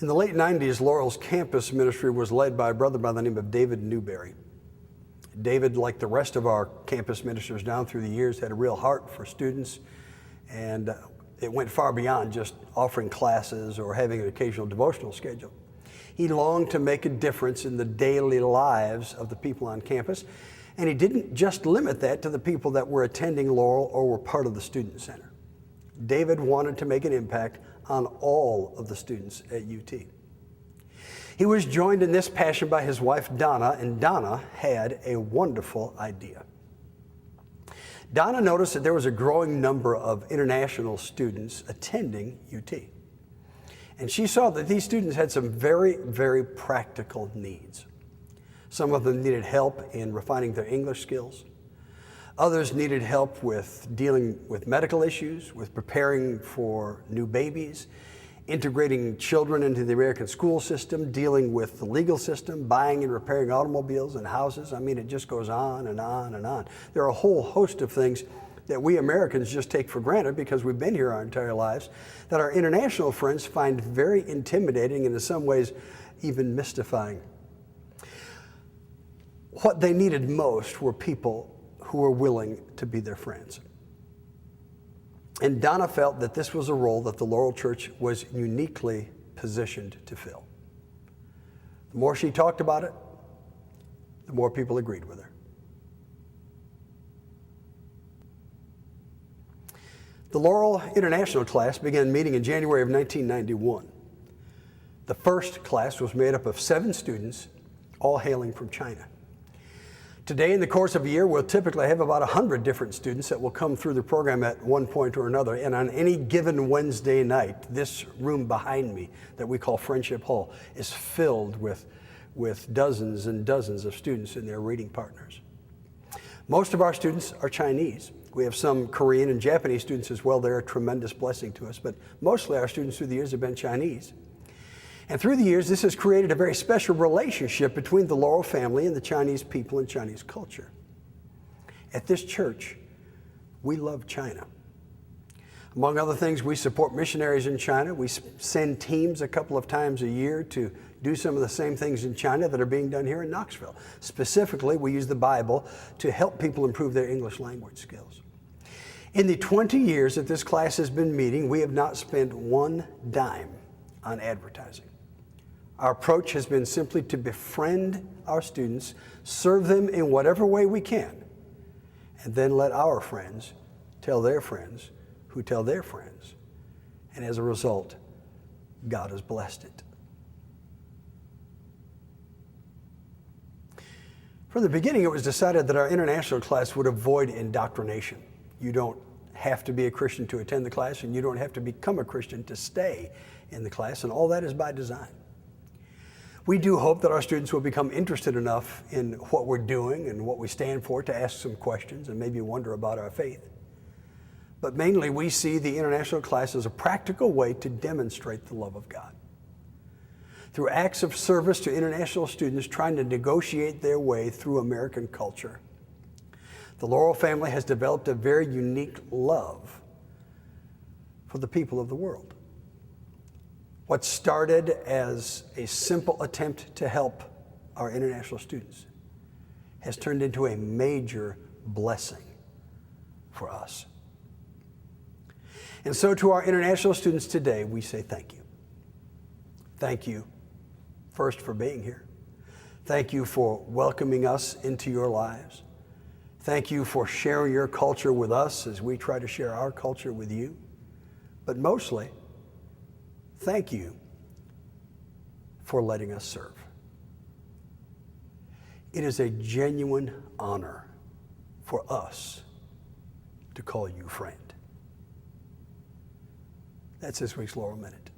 In the late 90s, Laurel's campus ministry was led by a brother by the name of David Newberry. David, like the rest of our campus ministers down through the years, had a real heart for students, and it went far beyond just offering classes or having an occasional devotional schedule. He longed to make a difference in the daily lives of the people on campus, and he didn't just limit that to the people that were attending Laurel or were part of the Student Center. David wanted to make an impact on all of the students at UT. He was joined in this passion by his wife, Donna, and Donna had a wonderful idea. Donna noticed that there was a growing number of international students attending UT. And she saw that these students had some very, very practical needs. Some of them needed help in refining their English skills. Others needed help with dealing with medical issues, with preparing for new babies, integrating children into the American school system, dealing with the legal system, buying and repairing automobiles and houses. I mean, it just goes on and on and on. There are a whole host of things that we Americans just take for granted because we've been here our entire lives, that our international friends find very intimidating and in some ways even mystifying. What they needed most were people who were willing to be their friends. And Donna felt that this was a role that the Laurel Church was uniquely positioned to fill. The more she talked about it, the more people agreed with her. The Laurel International class began meeting in January of 1991. The first class was made up of 7 students, all hailing from China. Today, in the course of a year, we'll typically have about 100 different students that will come through the program at one point or another. And on any given Wednesday night, this room behind me that we call Friendship Hall is filled with dozens and dozens of students and their reading partners. Most of our students are Chinese. We have some Korean and Japanese students as well. They're a tremendous blessing to us. But mostly our students through the years have been Chinese. And through the years, this has created a very special relationship between the Laurel family and the Chinese people and Chinese culture. At this church, we love China. Among other things, we support missionaries in China. We send teams a couple of times a year to do some of the same things in China that are being done here in Knoxville. Specifically, we use the Bible to help people improve their English language skills. In the 20 years that this class has been meeting, we have not spent one dime on advertising. Our approach has been simply to befriend our students, serve them in whatever way we can, and then let our friends tell their friends who tell their friends. And as a result, God has blessed it. From the beginning, it was decided that our international class would avoid indoctrination. You don't have to be a Christian to attend the class, and you don't have to become a Christian to stay in the class, and all that is by design. We do hope that our students will become interested enough in what we're doing and what we stand for to ask some questions and maybe wonder about our faith. But mainly, we see the international class as a practical way to demonstrate the love of God. Through acts of service to international students trying to negotiate their way through American culture, the Laurel family has developed a very unique love for the people of the world. What started as a simple attempt to help our international students has turned into a major blessing for us. And so to our international students today, we say thank you. Thank you, first, for being here. Thank you for welcoming us into your lives. Thank you for sharing your culture with us as we try to share our culture with you. But mostly, thank you for letting us serve. It is a genuine honor for us to call you friend. That's this week's Laurel Minute.